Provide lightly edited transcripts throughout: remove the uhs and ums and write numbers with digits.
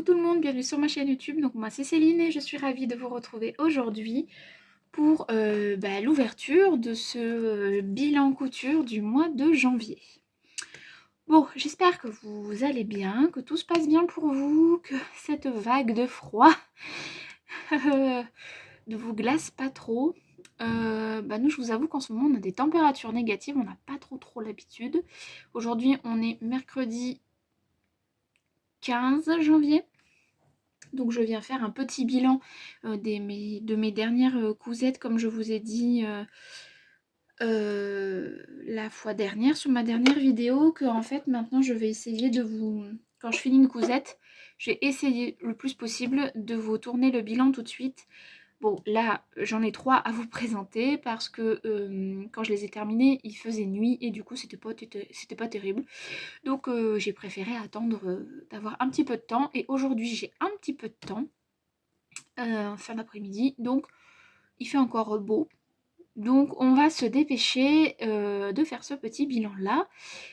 Coucou tout le monde, bienvenue sur ma chaîne YouTube. Donc moi c'est Céline et je suis ravie de vous retrouver aujourd'hui pour l'ouverture de ce bilan couture du mois de janvier. Bon, j'espère que vous allez bien, que tout se passe bien pour vous, que cette vague de froid ne vous glace pas trop. Nous, je vous avoue qu'en ce moment, on a des températures négatives, on n'a pas trop l'habitude. Aujourd'hui, on est mercredi 15 janvier. Donc je viens faire un petit bilan de mes dernières cousettes, comme je vous ai dit la fois dernière, sur ma dernière vidéo, que en fait maintenant je vais essayer de vous... Quand je finis une cousette, je vais essayer le plus possible de vous tourner le bilan tout de suite. Bon, là, j'en ai 3 à vous présenter parce que quand je les ai terminés, il faisait nuit et du coup, c'était pas terrible. Donc, j'ai préféré attendre d'avoir un petit peu de temps. Et aujourd'hui, j'ai un petit peu de temps, fin d'après-midi. Donc, il fait encore beau. Donc, on va se dépêcher de faire ce petit bilan-là.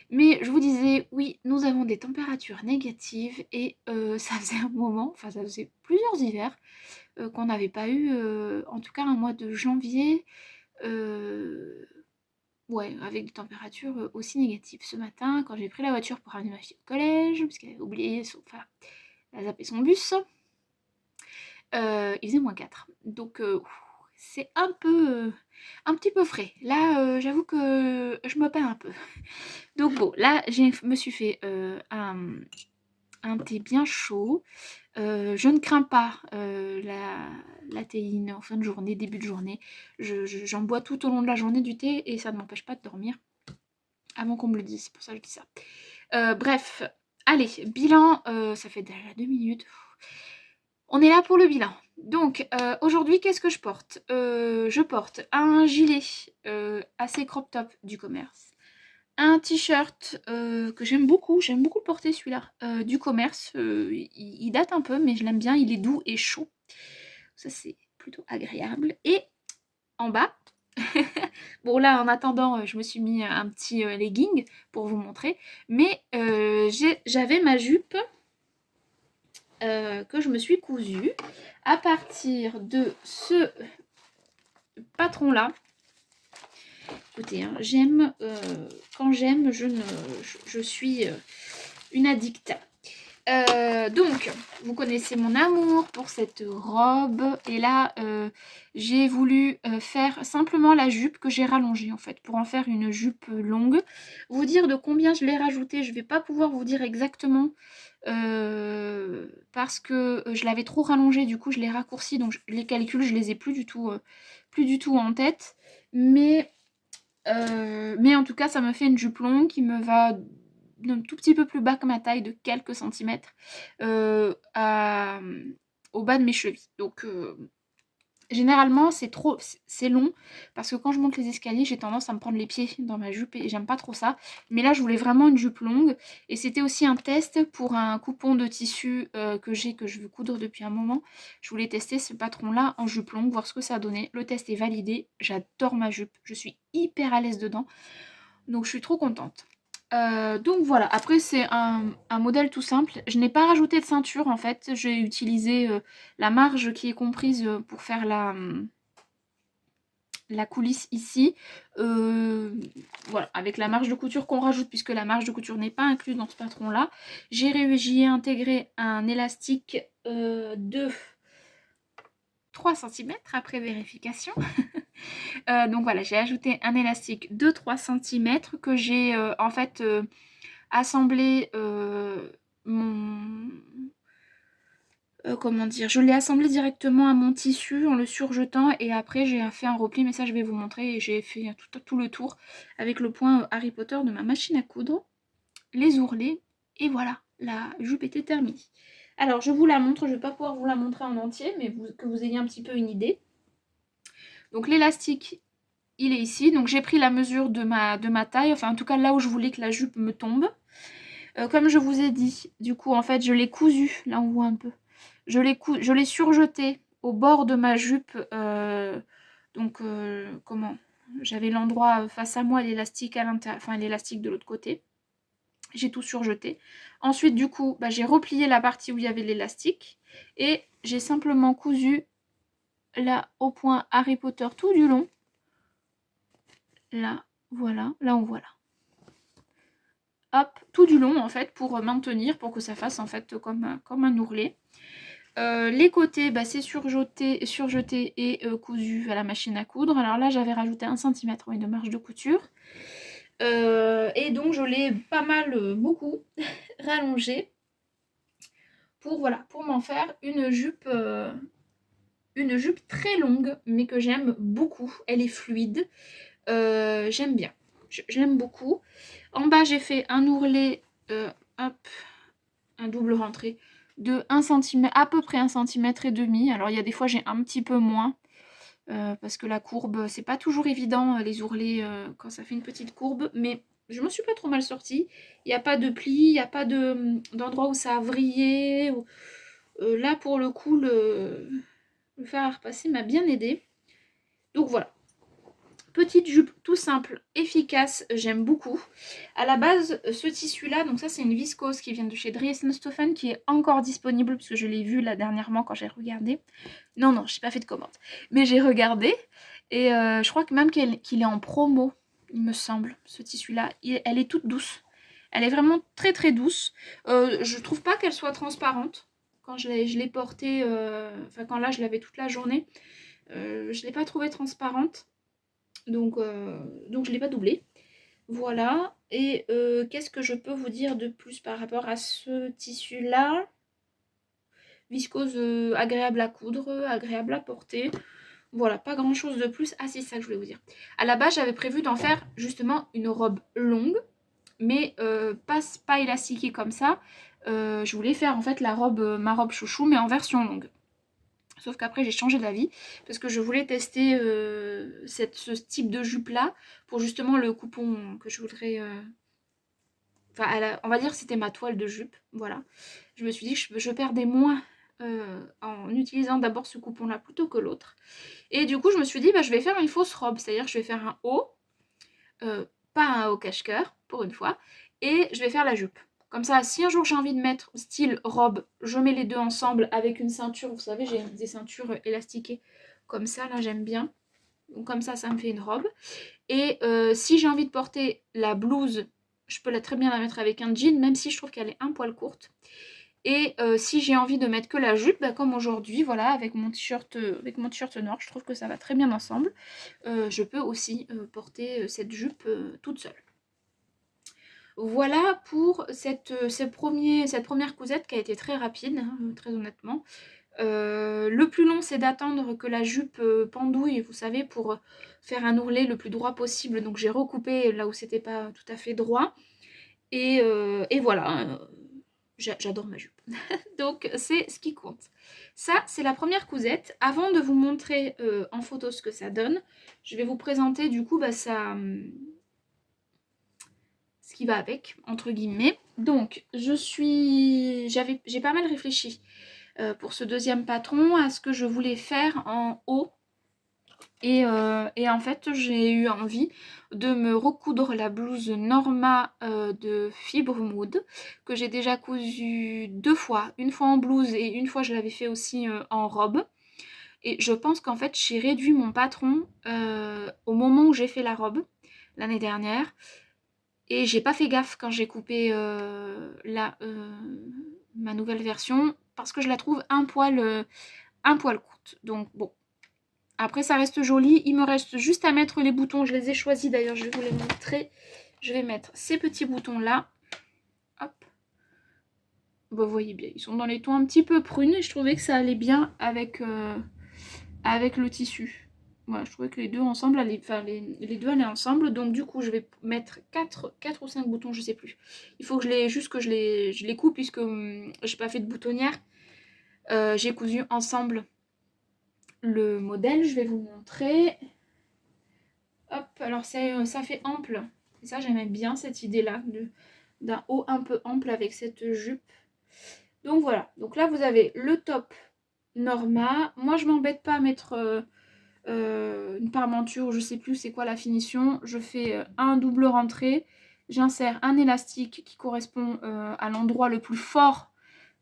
Mais je vous disais, oui, nous avons des températures négatives et ça faisait un moment, enfin, ça faisait plusieurs hivers qu'on n'avait pas eu, en tout cas un mois de janvier, ouais, avec des températures aussi négatives. Ce matin, quand j'ai pris la voiture pour ramener ma fille au collège, parce qu'elle avait oublié, enfin, elle a zappé son bus, il faisait -4. Donc, c'est un petit peu frais. Là, j'avoue que je me perds un peu. Donc bon, là, je me suis fait un thé bien chaud. Je ne crains pas la théine en fin de journée, début de journée. J'en bois tout au long de la journée du thé et ça ne m'empêche pas de dormir. Avant qu'on me le dise, c'est pour ça que je dis ça. Bref, allez, bilan, ça fait déjà 2 minutes. On est là pour le bilan. Donc, aujourd'hui, qu'est-ce que je porte? Je porte un gilet assez crop top du commerce. Un t-shirt que j'aime beaucoup le porter celui-là, du commerce. Il date un peu, mais je l'aime bien, il est doux et chaud. Ça, c'est plutôt agréable. Et en bas, bon là, en attendant, je me suis mis un petit legging pour vous montrer. Mais j'avais ma jupe que je me suis cousue à partir de ce patron-là. Écoutez, hein, j'aime, quand j'aime, je suis une addicte. Donc, vous connaissez mon amour pour cette robe. Et là, j'ai voulu faire simplement la jupe que j'ai rallongée, en fait, pour en faire une jupe longue. Vous dire de combien je l'ai rajoutée, je vais pas pouvoir vous dire exactement. Parce que je l'avais trop rallongée, du coup, je l'ai raccourci. Donc, les calculs, je les ai plus du tout en tête. Mais en tout cas, ça me fait une jupe longue qui me va un tout petit peu plus bas que ma taille, de quelques centimètres, au bas de mes chevilles. Donc, généralement, c'est long, parce que quand je monte les escaliers, j'ai tendance à me prendre les pieds dans ma jupe et j'aime pas trop ça. Mais là, je voulais vraiment une jupe longue. Et c'était aussi un test pour un coupon de tissu que je veux coudre depuis un moment. Je voulais tester ce patron-là en jupe longue, voir ce que ça donnait. Le test est validé. J'adore ma jupe. Je suis hyper à l'aise dedans. Donc, je suis trop contente. Donc voilà, après c'est un modèle tout simple. Je n'ai pas rajouté de ceinture en fait. J'ai utilisé la marge qui est comprise pour faire la coulisse ici. Voilà, avec la marge de couture qu'on rajoute, puisque la marge de couture n'est pas incluse dans ce patron là. J'y ai intégré un élastique de 3 cm après vérification. Donc voilà, j'ai ajouté un élastique de 3 cm que j'ai en fait assemblé comment dire, je l'ai assemblé directement à mon tissu en le surjetant et après j'ai fait un repli, mais ça je vais vous montrer, et j'ai fait tout le tour avec le point Harry Potter de ma machine à coudre, les ourlets, et voilà, la jupe était terminée. Alors je vous la montre, je ne vais pas pouvoir vous la montrer en entier, mais que vous ayez un petit peu une idée. Donc l'élastique, il est ici, donc j'ai pris la mesure de ma taille, enfin en tout cas là où je voulais que la jupe me tombe. Comme je vous ai dit, du coup en fait je l'ai cousu, là on voit un peu. Je l'ai surjeté au bord de ma jupe, donc comment, j'avais l'endroit face à moi, l'élastique à l'intérieur, enfin l'élastique de l'autre côté. J'ai tout surjeté. Ensuite, du coup, j'ai replié la partie où il y avait l'élastique et j'ai simplement cousu là au point Harry Potter tout du long. Là, voilà, là on voit là. Hop, tout du long en fait pour maintenir, pour que ça fasse en fait comme un ourlet. Les côtés, c'est surjeté et cousu à la machine à coudre. Alors là, j'avais rajouté 1 cm de marge de couture. Et donc, je l'ai pas mal, beaucoup rallongé pour, voilà, pour m'en faire une jupe très longue, mais que j'aime beaucoup. Elle est fluide. J'aime bien. Je l'aime beaucoup. En bas, j'ai fait un ourlet, hop, un double rentré de 1 cm, à peu près 1,5 cm. Alors il y a des fois j'ai un petit peu moins parce que la courbe c'est pas toujours évident les ourlets quand ça fait une petite courbe, mais je me suis pas trop mal sortie. Il n'y a pas de plis, il n'y a pas d'endroit où ça a vrillé. Là pour le coup le fer à repasser m'a bien aidé. Donc voilà. Petite jupe tout simple, efficace, j'aime beaucoup. À la base, ce tissu-là, donc ça c'est une viscose qui vient de chez Dries & Stoffen qui est encore disponible parce que je l'ai vu là dernièrement quand j'ai regardé. Non, j'ai pas fait de commande. Mais j'ai regardé et je crois que même qu'il est en promo, il me semble, ce tissu-là. Elle est toute douce. Elle est vraiment très très douce. Je trouve pas qu'elle soit transparente. Quand je l'ai portée, enfin quand là je l'avais toute la journée, je l'ai pas trouvée transparente. Donc je ne l'ai pas doublé. Voilà. Et qu'est-ce que je peux vous dire de plus par rapport à ce tissu-là? Viscose agréable à coudre, agréable à porter. Voilà, pas grand-chose de plus. Ah, c'est ça que je voulais vous dire. À la base, j'avais prévu d'en faire justement une robe longue, mais pas élastiquée comme ça. Je voulais faire en fait ma robe chouchou, mais en version longue. Sauf qu'après j'ai changé d'avis parce que je voulais tester ce type de jupe là pour justement le coupon que je voudrais... Enfin, on va dire que c'était ma toile de jupe, voilà. Je me suis dit que je perdais moins en utilisant d'abord ce coupon là plutôt que l'autre. Et du coup je me suis dit je vais faire une fausse robe, c'est-à-dire que je vais faire un haut, pas un haut cache-cœur pour une fois, et je vais faire la jupe. Comme ça, si un jour j'ai envie de mettre style robe, je mets les deux ensemble avec une ceinture. Vous savez, j'ai des ceintures élastiquées comme ça, là j'aime bien. Donc comme ça me fait une robe. Et si j'ai envie de porter la blouse, je peux très bien la mettre avec un jean, même si je trouve qu'elle est un poil courte. Et si j'ai envie de mettre que la jupe, comme aujourd'hui, voilà, avec mon t-shirt noir, je trouve que ça va très bien ensemble. Je peux aussi porter cette jupe toute seule. Voilà pour cette première cousette qui a été très rapide, hein, très honnêtement. Le plus long, c'est d'attendre que la jupe pendouille, vous savez, pour faire un ourlet le plus droit possible. Donc j'ai recoupé là où c'était pas tout à fait droit. Et voilà, j'adore ma jupe. Donc c'est ce qui compte. Ça, c'est la première cousette. Avant de vous montrer en photo ce que ça donne, je vais vous présenter du coup ce qui va avec, entre guillemets. Donc, j'ai pas mal réfléchi pour ce deuxième patron à ce que je voulais faire en haut. Et en fait, j'ai eu envie de me recoudre la blouse Norma de Fibre Mood, que j'ai déjà cousue 2 fois. Une fois en blouse et une fois je l'avais fait aussi en robe. Et je pense qu'en fait, j'ai réduit mon patron au moment où j'ai fait la robe, l'année dernière. Et j'ai pas fait gaffe quand j'ai coupé ma nouvelle version parce que je la trouve un poil courte. Donc bon. Après ça reste joli. Il me reste juste à mettre les boutons. Je les ai choisis d'ailleurs, je vais vous les montrer. Je vais mettre ces petits boutons là. Hop. Vous voyez bien, ils sont dans les tons un petit peu prunes et je trouvais que ça allait bien avec le tissu. Voilà, je trouvais que les deux ensemble, les deux allaient ensemble. Donc du coup, je vais mettre 4 ou 5 boutons, je sais plus. Il faut que je les coupe puisque j'ai pas fait de boutonnière. J'ai cousu ensemble le modèle, je vais vous montrer. Hop, alors ça fait ample. Et ça, j'aimais bien cette idée-là, d'un haut un peu ample avec cette jupe. Donc voilà, donc là vous avez le top Norma. Moi, je m'embête pas à mettre... une parmenture, je sais plus c'est quoi la finition, je fais un double rentré J'insère un élastique qui correspond à l'endroit le plus fort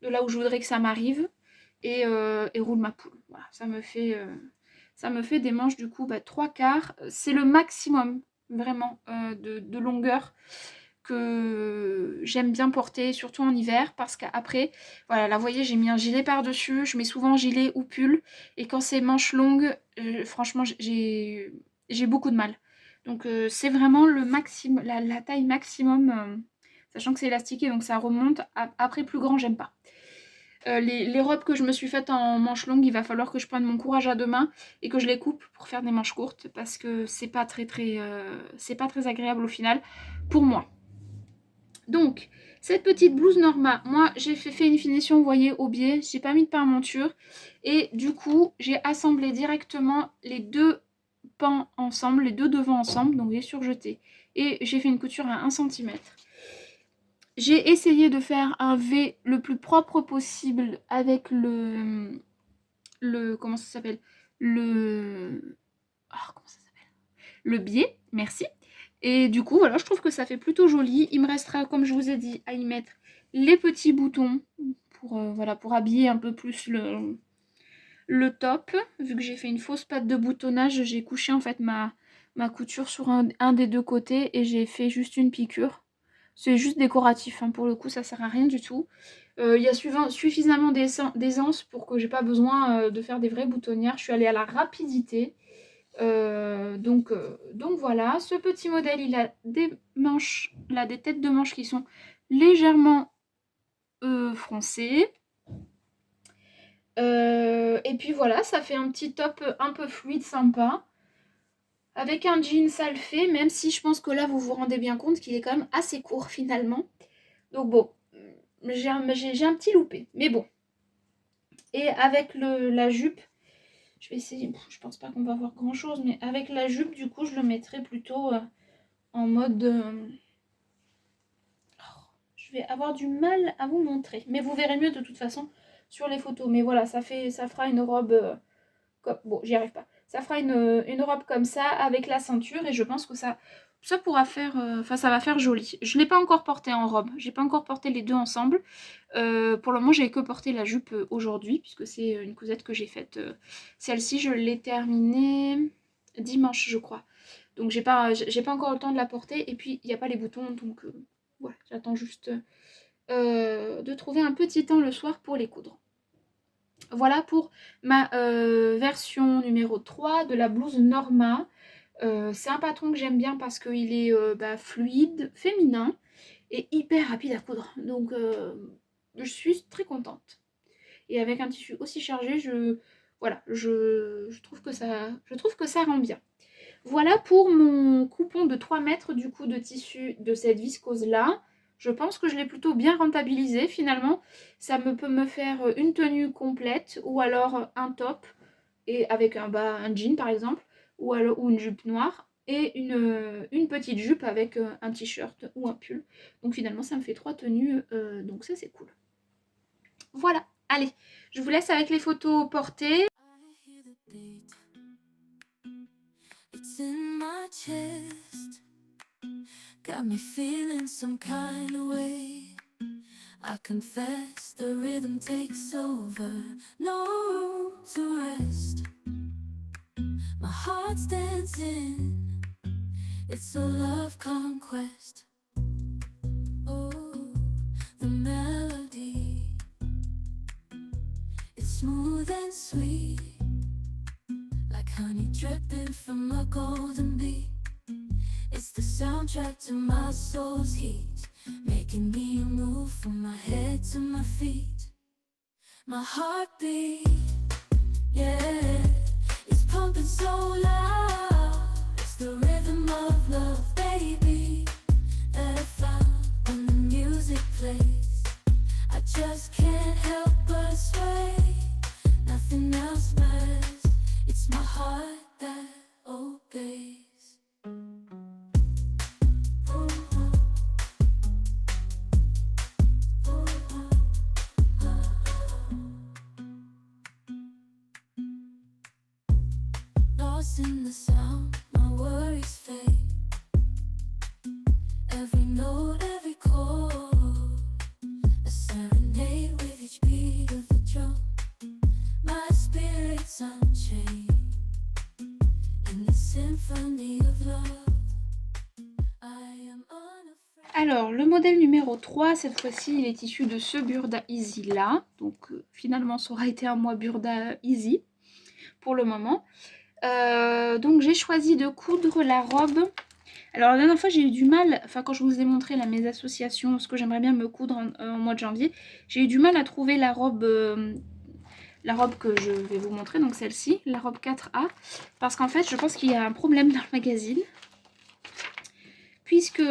de là où je voudrais que ça m'arrive et roule ma poule. Voilà, ça me fait des manches du coup 3/4. C'est le maximum vraiment de longueur que j'aime bien porter, surtout en hiver, parce qu'après, voilà, là vous voyez, j'ai mis un gilet par-dessus, je mets souvent gilet ou pull, et quand c'est manches longues, franchement, j'ai beaucoup de mal. Donc c'est vraiment le maximum, la taille maximum, sachant que c'est élastiqué, donc ça remonte. Après, plus grand, j'aime pas. Les robes que je me suis faites en manches longues, il va falloir que je prenne mon courage à deux mains et que je les coupe pour faire des manches courtes, parce que c'est pas très agréable au final pour moi. Donc, cette petite blouse Norma, moi j'ai fait une finition, vous voyez, au biais, j'ai pas mis de parementure. Et du coup, j'ai assemblé directement les deux pans ensemble, les deux devants ensemble, donc j'ai surjeté. Et j'ai fait une couture à 1 cm. J'ai essayé de faire un V le plus propre possible avec comment ça s'appelle, comment ça s'appelle, le biais, merci. Et du coup, voilà, je trouve que ça fait plutôt joli. Il me restera, comme je vous ai dit, à y mettre les petits boutons pour habiller un peu plus le top. Vu que j'ai fait une fausse patte de boutonnage, j'ai couché en fait ma couture sur un des deux côtés et j'ai fait juste une piqûre. C'est juste décoratif, hein, pour le coup, ça sert à rien du tout. Il y a suffisamment d'aisance pour que j'ai pas besoin de faire des vraies boutonnières. Je suis allée à la rapidité. Donc voilà, ce petit modèle, il a des manches, il a des têtes de manches qui sont légèrement froncées. Et puis voilà, ça fait un petit top un peu fluide, sympa. Avec un jean, ça le fait, même si je pense que là, vous vous rendez bien compte qu'il est quand même assez court finalement. Donc bon, j'ai un petit loupé, mais bon. Et avec la jupe, je vais essayer, je pense pas qu'on va voir grand chose, mais avec la jupe, du coup, je le mettrai plutôt en mode... je vais avoir du mal à vous montrer, mais vous verrez mieux de toute façon sur les photos. Mais voilà, ça fera une robe... bon, j'y arrive pas. Ça fera une robe comme ça avec la ceinture et je pense que ça pourra faire... Enfin, ça va faire joli. Je ne l'ai pas encore porté en robe. J'ai pas encore porté les deux ensemble. Pour le moment, j'ai que porté la jupe aujourd'hui puisque c'est une cousette que j'ai faite. Celle-ci, je l'ai terminée dimanche, je crois. Donc, j'ai pas encore le temps de la porter. Et puis, il n'y a pas les boutons. Donc, voilà. J'attends juste de trouver un petit temps le soir pour les coudre. Voilà pour ma version numéro 3 de la blouse Norma. C'est un patron que j'aime bien parce qu'il est fluide, féminin et hyper rapide à coudre. Donc je suis très contente. Et avec un tissu aussi chargé, je trouve que ça rend bien. Voilà pour mon coupon de 3 mètres du coup de tissu de cette viscose là. Je pense que je l'ai plutôt bien rentabilisé finalement. Ça peut me faire une tenue complète ou alors un top et avec un jean par exemple ou une jupe noire et une petite jupe avec un t-shirt ou un pull. Donc finalement ça me fait 3 tenues, donc ça c'est cool. Voilà, allez, je vous laisse avec les photos portées. It's in my chest, got me feeling some kind of way. I confess the rhythm takes over, no room to rest. My heart's dancing, it's a love conquest. Oh, the melody, it's smooth and sweet, like honey dripping from a golden bee. It's the soundtrack to my soul's heat, making me move from my head to my feet. My heartbeat, yeah, it's pumping so loud. It's the rhythm of love, baby, that I found when the music plays. I just can't help but sway. Nothing else matters. It's my heart that obeys. Lost in the sound, my worries fade. Alors, le modèle numéro 3, cette fois-ci, il est issu de ce Burda Easy là. Donc, finalement, ça aura été un mois Burda Easy pour le moment. Donc, j'ai choisi de coudre la robe. Alors, la dernière fois, j'ai eu du mal, enfin, quand je vous ai montré là, mes associations, ce que j'aimerais bien me coudre en mois de janvier, j'ai eu du mal à trouver la robe que je vais vous montrer, donc celle-ci, la robe 4A, parce qu'en fait, je pense qu'il y a un problème dans le magazine, puisque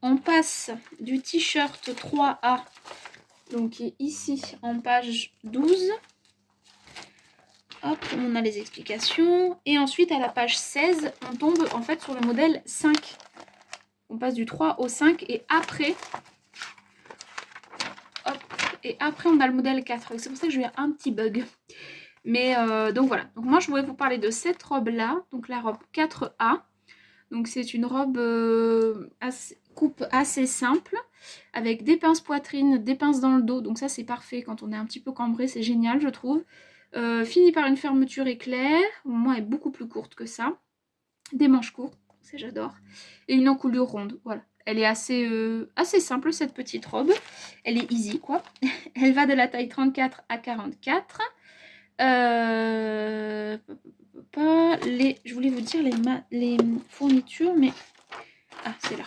on passe du t-shirt 3A, donc qui est ici en page 12. Hop, on a les explications. Et ensuite, à la page 16, on tombe en fait sur le modèle 5. On passe du 3 au 5 et après... Hop, et après, on a le modèle 4. C'est pour ça que j'ai eu un petit bug. Mais donc voilà. Donc moi, je voulais vous parler de cette robe-là. Donc la robe 4A. Donc c'est une robe coupe assez simple, avec des pinces poitrine, des pinces dans le dos. Donc ça c'est parfait quand on est un petit peu cambré, c'est génial je trouve. Fini par une fermeture éclair, moi elle est beaucoup plus courte que ça. Des manches courtes, ça j'adore. Et une encoulure ronde, voilà. Elle est assez simple cette petite robe. Elle est easy quoi. Elle va de la taille 34 à 44. Je voulais vous dire les fournitures, mais... Ah, c'est là.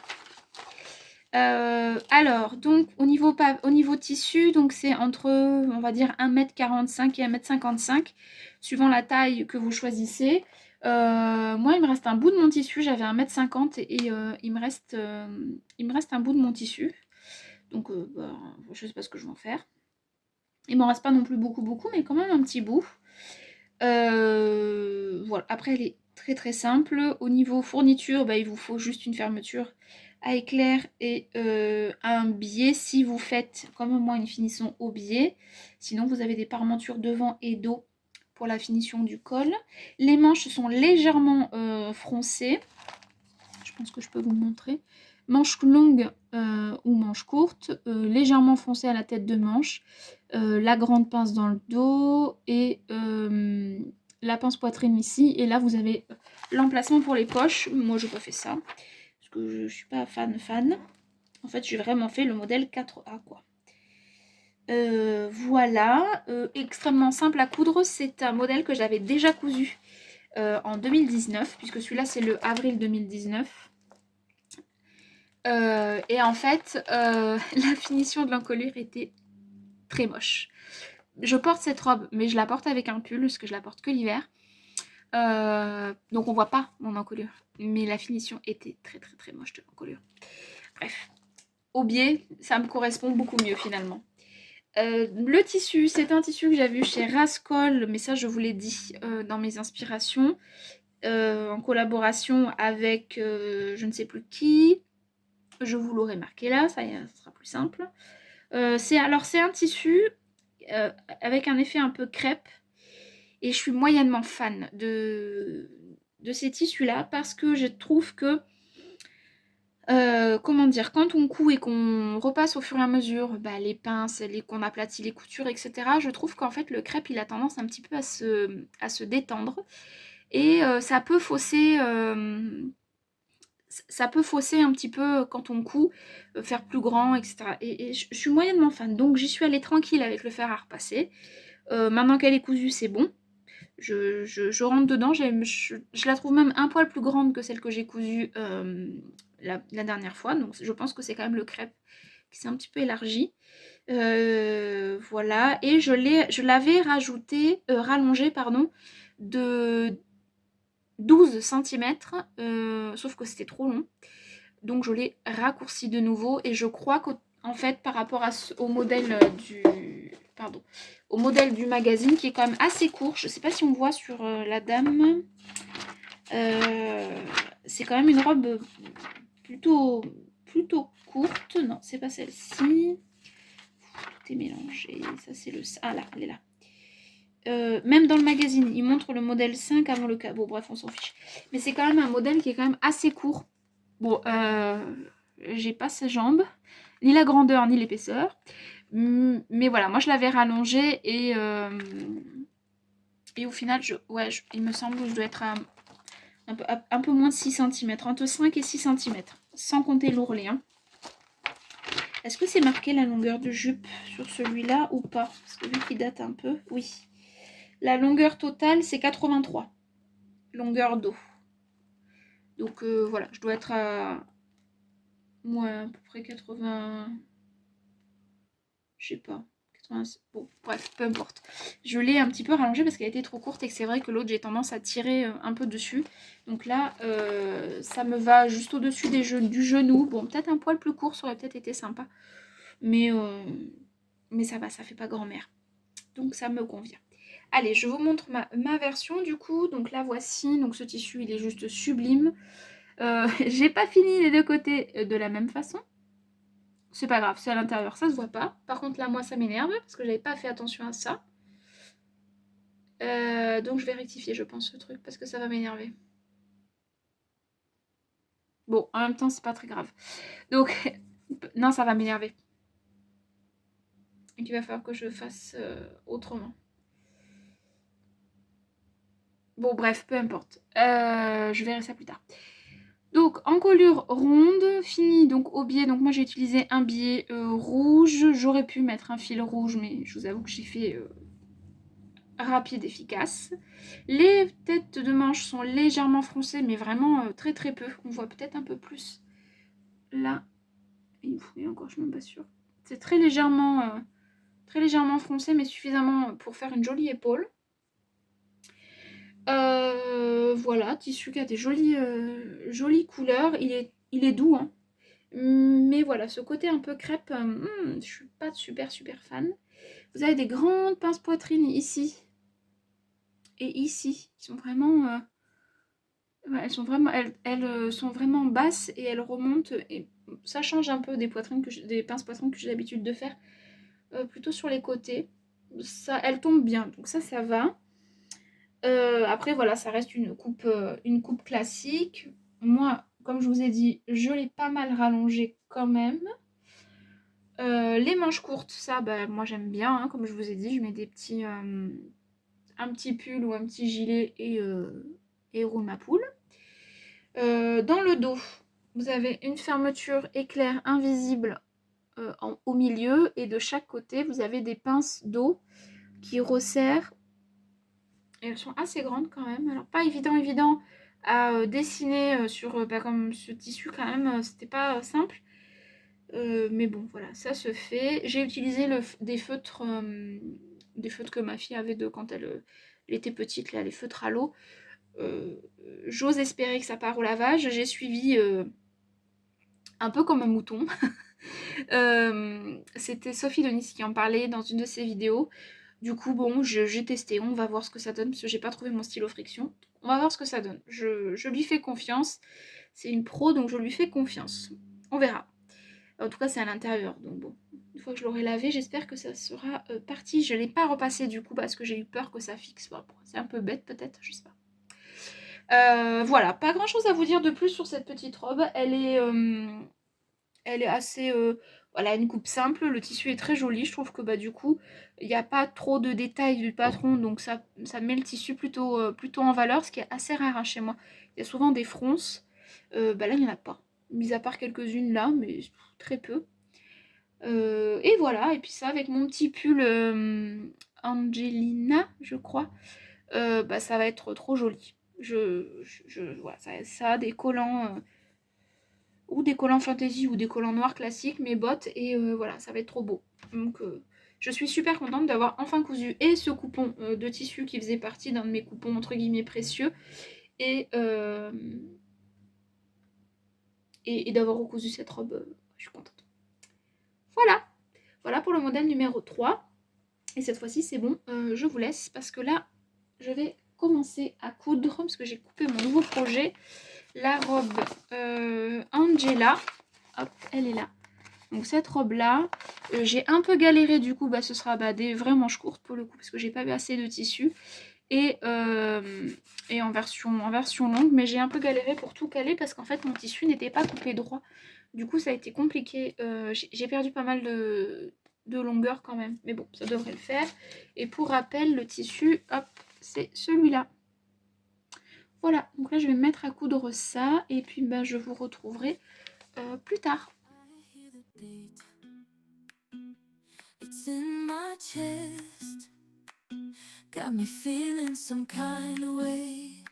Alors, donc, au niveau tissu, donc c'est entre, on va dire, 1,45 m et 1,55 m, suivant la taille que vous choisissez. Moi, il me reste un bout de mon tissu. J'avais 1,50 m et il me reste un bout de mon tissu. Donc, je sais pas ce que je vais en faire. Il m'en reste pas non plus beaucoup, mais quand même un petit bout. Voilà, après elle est très très simple. Au niveau fourniture, il vous faut juste une fermeture à éclair et un biais si vous faites comme moi une finition au biais. Sinon vous avez des parmentures devant et dos pour la finition du col. Les manches sont légèrement froncées. Je pense que je peux vous montrer. Manches longues ou manches courtes, légèrement foncées à la tête de manche, la grande pince dans le dos et la pince poitrine ici. Et là, vous avez l'emplacement pour les poches. Moi, je n'ai pas fait ça parce que je ne suis pas fan. En fait, j'ai vraiment fait le modèle 4A, quoi. Voilà, extrêmement simple à coudre. C'est un modèle que j'avais déjà cousu en 2019, puisque celui-là, c'est le avril 2019. Et en fait, la finition de l'encolure était très moche. Je porte cette robe, mais je la porte avec un pull, parce que je la porte que l'hiver. Donc on voit pas mon encolure. Mais la finition était très très très moche de l'encolure. Bref. Au biais, ça me correspond beaucoup mieux finalement. Le tissu, c'est un tissu que j'ai vu chez Rascol, mais ça je vous l'ai dit dans mes inspirations. En collaboration avec je ne sais plus qui. Je vous l'aurai marqué là, ça sera plus simple. C'est un tissu avec un effet un peu crêpe. Et je suis moyennement fan de ces tissus-là parce que je trouve que, comment dire, quand on coud et qu'on repasse au fur et à mesure les pinces, qu'on aplatit les coutures, etc., je trouve qu'en fait le crêpe il a tendance un petit peu à se détendre. Et ça peut fausser un petit peu quand on coud, faire plus grand, etc. Et je suis moyennement fan, donc j'y suis allée tranquille avec le fer à repasser. Maintenant qu'elle est cousue, c'est bon. Je rentre dedans, je la trouve même un poil plus grande que celle que j'ai cousue la dernière fois, donc je pense que c'est quand même le crêpe qui s'est un petit peu élargi. Voilà, et je l'avais rallongé de 12 cm, sauf que c'était trop long. Donc je l'ai raccourci de nouveau et je crois qu'en fait par rapport au modèle du magazine qui est quand même assez court, je sais pas si on voit sur la dame, c'est quand même une robe plutôt courte. Non, c'est pas celle-ci, tout est mélangé, ça c'est le... Ah là, elle est là. Même dans le magazine, il montre le modèle 5 avant le cas. Bon, bref, on s'en fiche. Mais c'est quand même un modèle qui est quand même assez court. Bon, j'ai pas ses jambes, ni la grandeur, ni l'épaisseur. Mais voilà, moi je l'avais rallongé et au final, il me semble que je dois être un peu moins de 6 cm, entre 5 et 6 cm, sans compter l'ourlet. Hein. Est-ce que c'est marqué la longueur de jupe sur celui-là ou pas? Parce que vu qu'il date un peu, oui. La longueur totale, c'est 83. Longueur dos. Donc voilà, je dois être à... Ouais, à peu près 80... Je sais pas. 80... Bon, bref, peu importe. Je l'ai un petit peu rallongée parce qu'elle était trop courte et que c'est vrai que l'autre, j'ai tendance à tirer un peu dessus. Donc là, ça me va juste au-dessus du genou. Bon, peut-être un poil plus court, ça aurait peut-être été sympa. Mais ça va, ça fait pas grand-mère. Donc ça me convient. Allez, je vous montre ma version du coup. Donc là, voici. Donc ce tissu, il est juste sublime. J'ai pas fini les deux côtés de la même façon. C'est pas grave, c'est à l'intérieur, ça se voit pas. Par contre là, moi, ça m'énerve parce que j'avais pas fait attention à ça. Donc je vais rectifier, je pense, ce truc parce que ça va m'énerver. Bon, en même temps, c'est pas très grave. Donc, non, ça va m'énerver. Et il va falloir que je fasse autrement. Bon, bref, peu importe. Je verrai ça plus tard. Donc, encolure ronde, fini donc au biais. Donc, moi, j'ai utilisé un biais rouge. J'aurais pu mettre un fil rouge, mais je vous avoue que j'ai fait rapide, efficace. Les têtes de manche sont légèrement froncées, mais vraiment très très peu. On voit peut-être un peu plus là. Et encore, je suis même pas sûre. C'est très légèrement froncé, mais suffisamment pour faire une jolie épaule. Voilà, tissu qui a des jolies couleurs. Il est doux, hein. Mais voilà, ce côté un peu crêpe, je suis pas super fan. Vous avez des grandes pinces poitrine ici et ici, qui sont vraiment... ouais, elles sont vraiment basses et elles remontent. Et ça change un peu des pinces poitrines que j'ai l'habitude de faire. Plutôt sur les côtés. Ça, elles tombent bien, donc ça va. Après, voilà, ça reste une coupe classique. Moi, comme je vous ai dit, je l'ai pas mal rallongée quand même. Les manches courtes, ça, bah, moi j'aime bien, hein, comme je vous ai dit, je mets un petit pull ou un petit gilet et roule ma poule. Dans le dos, vous avez une fermeture éclair invisible au milieu et de chaque côté, vous avez des pinces d'eau qui resserrent. Et elles sont assez grandes quand même. Alors pas évident à dessiner sur comme ce tissu quand même, c'était pas simple. Mais bon, voilà, ça se fait. J'ai utilisé des feutres que ma fille avait quand elle était petite, là, les feutres à l'eau. J'ose espérer que ça part au lavage. J'ai suivi un peu comme un mouton. C'était Sophie Denis qui en parlait dans une de ses vidéos. Du coup, bon, j'ai testé, on va voir ce que ça donne, parce que j'ai pas trouvé mon stylo friction. On va voir ce que ça donne. Je lui fais confiance. C'est une pro, donc je lui fais confiance. On verra. En tout cas, c'est à l'intérieur, donc bon. Une fois que je l'aurai lavé, j'espère que ça sera parti. Je ne l'ai pas repassé du coup, parce que j'ai eu peur que ça fixe. Bon, c'est un peu bête peut-être, je sais pas. Voilà, pas grand chose à vous dire de plus sur cette petite robe. Elle est assez... voilà, une coupe simple. Le tissu est très joli. Je trouve que bah, du coup, il n'y a pas trop de détails du patron. Donc ça met le tissu plutôt en valeur. Ce qui est assez rare hein, chez moi. Il y a souvent des fronces. Bah, là, il n'y en a pas. Mis à part quelques-unes là, mais très peu. Et voilà. Et puis ça, avec mon petit pull Angelina, je crois. Bah, ça va être trop joli. Voilà, ça a des collants... ou des collants fantasy ou des collants noirs classiques, mes bottes, et voilà, ça va être trop beau. Donc je suis super contente d'avoir enfin cousu et ce coupon de tissu qui faisait partie d'un de mes coupons entre guillemets précieux, et d'avoir recousu cette robe, je suis contente. Voilà pour le modèle numéro 3. Et cette fois-ci c'est bon, je vous laisse parce que là je vais commencer à coudre parce que j'ai coupé mon nouveau projet, la robe Angela. Hop, elle est là. Donc cette robe là, j'ai un peu galéré du coup, bah, ce sera des vraies manches courtes pour le coup parce que j'ai pas eu assez de tissu et en version longue, mais j'ai un peu galéré pour tout caler parce qu'en fait mon tissu n'était pas coupé droit. Du coup ça a été compliqué, j'ai perdu pas mal de longueur quand même, mais bon ça devrait le faire. Et pour rappel le tissu, hop, c'est celui-là. Voilà, donc là je vais me mettre à coudre ça et puis bah, je vous retrouverai plus tard. my chest got me feeling some kind of way.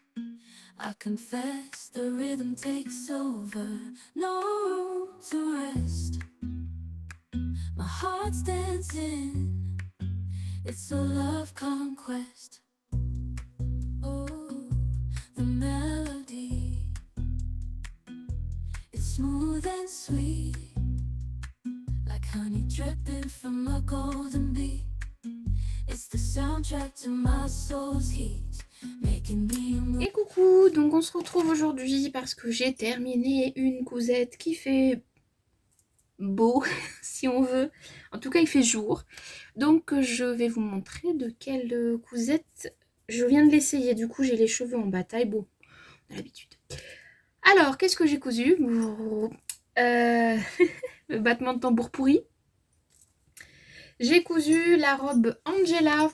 I confess the rhythm takes over, no room to rest. My heart's dancing, it's a love conquest. Oh, the melody, it's smooth and sweet, like honey dripping from a golden bee. It's the soundtrack to my soul's heat, making me move. Et coucou, donc on se retrouve aujourd'hui parce que j'ai terminé une cousette qui fait beau, si on veut. En tout cas, il fait jour. Donc je vais vous montrer de quelle cousette je viens de l'essayer. Du coup, j'ai les cheveux en bataille. Bon, on a l'habitude. Alors, qu'est-ce que j'ai cousu? Le battement de tambour pourri. J'ai cousu la robe Angela.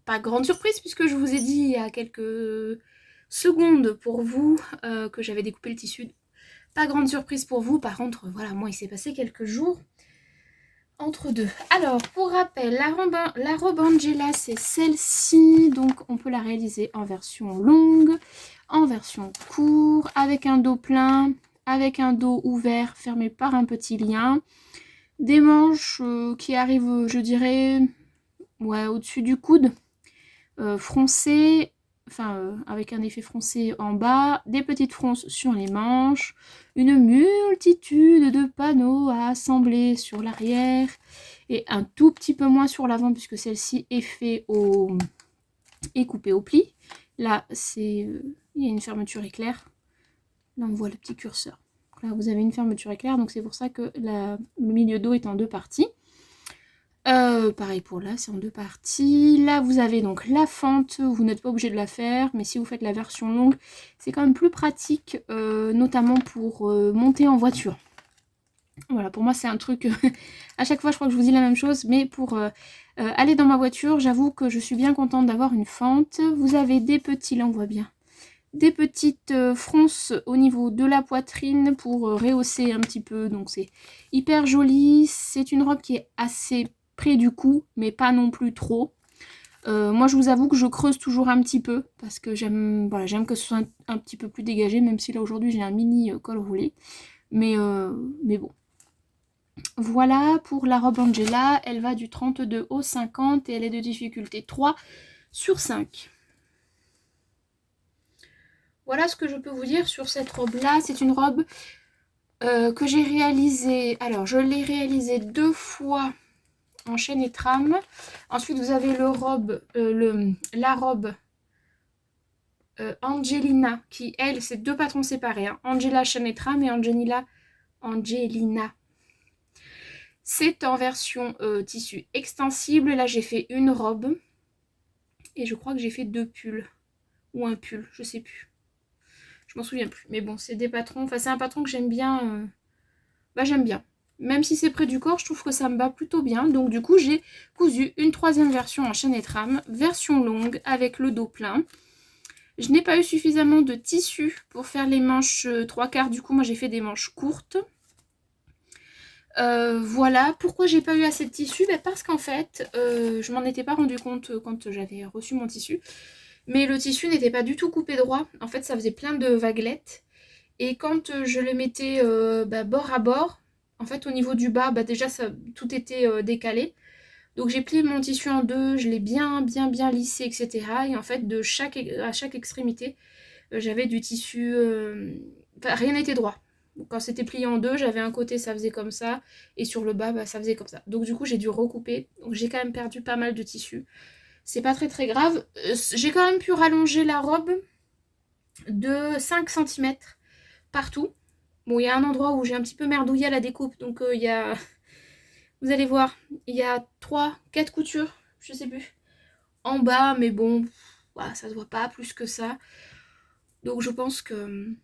Pas grande surprise puisque je vous ai dit il y a quelques secondes pour vous que j'avais découpé le tissu. Pas grande surprise pour vous, par contre, voilà, moi il s'est passé quelques jours entre deux. Alors, pour rappel, la robe Angela, c'est celle-ci, donc on peut la réaliser en version longue, en version court, avec un dos plein, avec un dos ouvert, fermé par un petit lien, des manches qui arrivent, je dirais, ouais, au-dessus du coude, froncées, enfin avec un effet froncé en bas, des petites fronces sur les manches, une multitude de panneaux à assembler sur l'arrière et un tout petit peu moins sur l'avant puisque celle-ci est coupée au pli. Là, il y a une fermeture éclair. Là, on voit le petit curseur. Là, vous avez une fermeture éclair, donc c'est pour ça que le milieu dos est en deux parties. Pareil pour là, c'est en deux parties. Là, vous avez donc la fente, vous n'êtes pas obligé de la faire, mais si vous faites la version longue, c'est quand même plus pratique, notamment pour monter en voiture. Voilà, pour moi, c'est un truc... à chaque fois, je crois que je vous dis la même chose, mais pour aller dans ma voiture, j'avoue que je suis bien contente d'avoir une fente. Vous avez des petits, là on voit bien, des petites fronces au niveau de la poitrine pour rehausser un petit peu, donc c'est hyper joli. C'est une robe qui est assez près du cou, mais pas non plus trop. Moi, je vous avoue que je creuse toujours un petit peu, parce que j'aime que ce soit un petit peu plus dégagé, même si là, aujourd'hui, j'ai un mini col roulé. Mais bon. Voilà pour la robe Angela. Elle va du 32 au 50 et elle est de difficulté 3 sur 5. Voilà ce que je peux vous dire sur cette robe-là. C'est une robe que j'ai réalisée... Alors, je l'ai réalisée 2 fois en chaîne et trame. Ensuite, vous avez la robe Angelina, qui, elle, c'est 2 patrons séparés. Hein. Angela chaîne et trame et Angelina. C'est en version tissu extensible. Là, j'ai fait une robe. Et je crois que j'ai fait 2 pulls. Ou un pull, je sais plus. Je m'en souviens plus. Mais bon, c'est des patrons. Enfin, c'est un patron que j'aime bien. J'aime bien. Même si c'est près du corps, je trouve que ça me va plutôt bien. Donc du coup, j'ai cousu une 3e version en chaîne et trame, version longue avec le dos plein. Je n'ai pas eu suffisamment de tissu pour faire les manches 3/4. Du coup, moi, j'ai fait des manches courtes. Voilà. Pourquoi j'ai pas eu assez de tissu? Parce qu'en fait, je m'en étais pas rendu compte quand j'avais reçu mon tissu. Mais le tissu n'était pas du tout coupé droit. En fait, ça faisait plein de vaguelettes. Et quand je le mettais bord à bord, en fait au niveau du bas, déjà tout était décalé. Donc j'ai plié mon tissu en deux, je l'ai bien lissé, etc. Et en fait à chaque extrémité, j'avais du tissu... rien n'était droit. Donc, quand c'était plié en deux, j'avais un côté, ça faisait comme ça. Et sur le bas, ça faisait comme ça. Donc du coup, j'ai dû recouper. Donc j'ai quand même perdu pas mal de tissu. C'est pas très très grave. J'ai quand même pu rallonger la robe de 5 cm partout. Bon, il y a un endroit où j'ai un petit peu merdouillé à la découpe, donc il y a... Vous allez voir, il y a 3-4 coutures, je sais plus, en bas, mais bon, voilà, ça se voit pas plus que ça. Donc je pense que...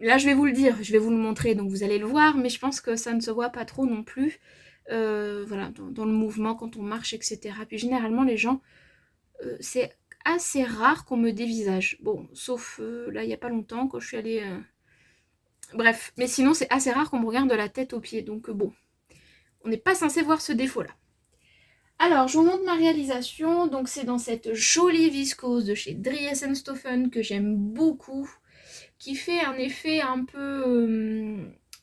Là, je vais vous le dire, je vais vous le montrer, donc vous allez le voir, mais je pense que ça ne se voit pas trop non plus. Voilà, dans le mouvement, quand on marche, etc. Puis généralement, les gens, c'est assez rare qu'on me dévisage. Bon, sauf là, il n'y a pas longtemps, quand je suis allée... Bref, mais sinon c'est assez rare qu'on me regarde de la tête aux pieds, donc bon. On n'est pas censé voir ce défaut-là. Alors, je vous montre ma réalisation. Donc, c'est dans cette jolie viscose de chez Dries & Stoffen que j'aime beaucoup, qui fait un effet un peu,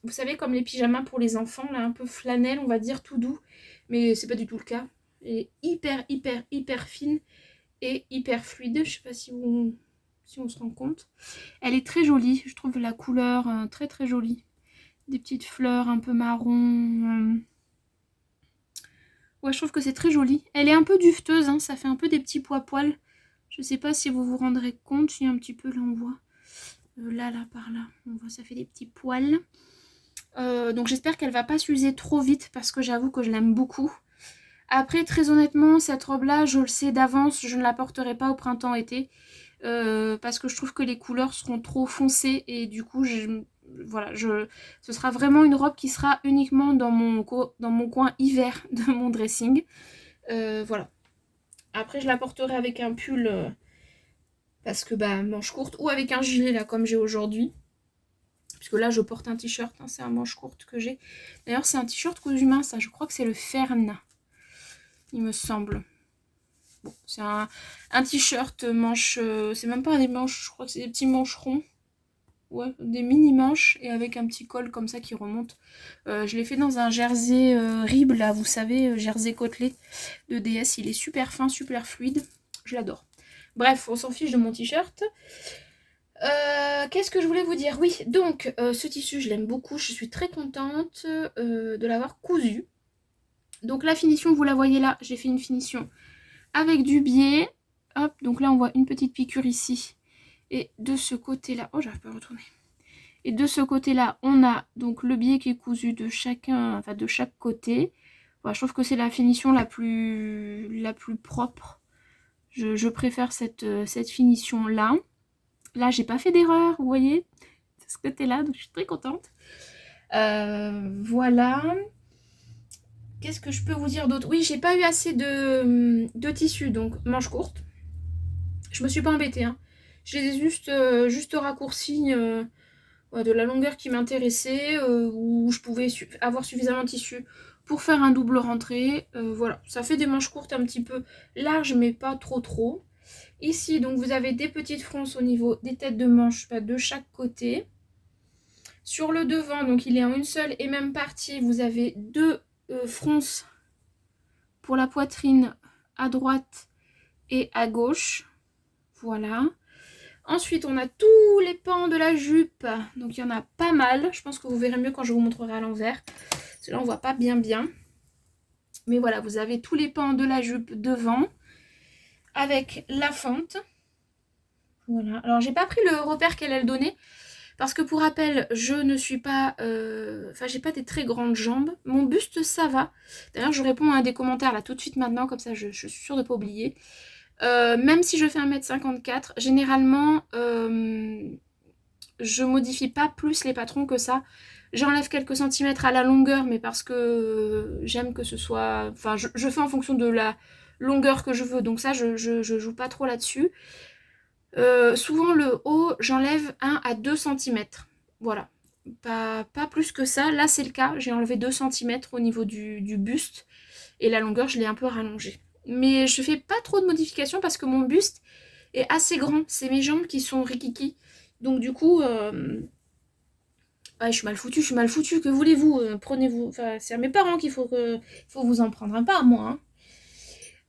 vous savez, comme les pyjamas pour les enfants, là, un peu flanelle, on va dire, tout doux. Mais c'est pas du tout le cas. Elle est hyper fine et hyper fluide. Je sais pas si on se rend compte. Elle est très jolie. Je trouve la couleur très jolie. Des petites fleurs un peu marron. Ouais, je trouve que c'est très joli. Elle est un peu dufteuse, hein, ça fait un peu des petits poils. Je sais pas si vous vous rendrez compte, si un petit peu là on voit. Là, par là, on voit ça fait des petits poils. Donc j'espère qu'elle va pas s'user trop vite parce que j'avoue que je l'aime beaucoup. Après, très honnêtement, cette robe-là, je le sais d'avance, je ne la porterai pas au printemps-été. Parce que je trouve que les couleurs seront trop foncées et du coup, ce sera vraiment une robe qui sera uniquement dans mon coin hiver de mon dressing. Voilà. Après, je la porterai avec un pull parce que manche courte ou avec un gilet là comme j'ai aujourd'hui. Puisque là, je porte un t-shirt, hein, c'est un manche courte que j'ai. D'ailleurs, c'est un t-shirt cousu main, ça. Je crois que c'est le Fern, il me semble. Bon, c'est un t-shirt manche, c'est même pas des manches, je crois que c'est des petits manches ronds. Ouais, des mini manches et avec un petit col comme ça qui remonte. Je l'ai fait dans un jersey rib là, vous savez, jersey côtelé de DS. Il est super fin, super fluide. Je l'adore. Bref, on s'en fiche de mon t-shirt. Qu'est-ce que je voulais vous dire? Oui, donc ce tissu, je l'aime beaucoup. Je suis très contente de l'avoir cousu. Donc la finition, vous la voyez là. J'ai fait une finition avec du biais. Hop, donc là, on voit une petite piqûre ici. Et de ce côté-là... Oh, j'arrive pas à retourner. Et de ce côté-là, on a donc le biais qui est cousu de chaque côté. Voilà, je trouve que c'est la finition la plus propre. Je préfère cette finition-là. Là, j'ai pas fait d'erreur, vous voyez. C'est ce côté-là, donc je suis très contente. Voilà. Qu'est-ce que je peux vous dire d'autre? Oui, j'ai pas eu assez de tissu, donc manche courte. Je me suis pas embêtée, hein. Je les ai juste raccourcis de la longueur qui m'intéressait, où je pouvais avoir suffisamment de tissu pour faire un double rentrée. Voilà, ça fait des manches courtes un petit peu larges, mais pas trop. Ici, donc, vous avez des petites fronces au niveau des têtes de manches de chaque côté. Sur le devant, donc il est en une seule et même partie, vous avez deux fronces pour la poitrine à droite et à gauche. Voilà. Ensuite, on a tous les pans de la jupe. Donc, il y en a pas mal. Je pense que vous verrez mieux quand je vous montrerai à l'envers. Parce que là, on voit pas bien. Mais voilà, vous avez tous les pans de la jupe devant. Avec la fente. Voilà. Alors, j'ai pas pris le repère qu'elle a donné. Parce que pour rappel, je ne suis pas... j'ai pas des très grandes jambes. Mon buste, ça va. D'ailleurs, je réponds à des commentaires là tout de suite maintenant. Comme ça, je suis sûre de ne pas oublier. Même si je fais 1m54, généralement, je modifie pas plus les patrons que ça. J'enlève quelques centimètres à la longueur, mais parce que j'aime que ce soit... Enfin, je fais en fonction de la longueur que je veux, donc ça, je joue pas trop là-dessus. Souvent, le haut, j'enlève 1 à 2 cm. Voilà. Pas plus que ça. Là, c'est le cas. J'ai enlevé 2 cm au niveau du buste. Et la longueur, je l'ai un peu rallongée. Mais je fais pas trop de modifications parce que mon buste est assez grand. C'est mes jambes qui sont rikiki. Donc du coup, je suis mal foutue, que voulez-vous? Prenez-vous... Enfin, c'est à mes parents qu'il faut vous en prendre un pas à moi. Hein.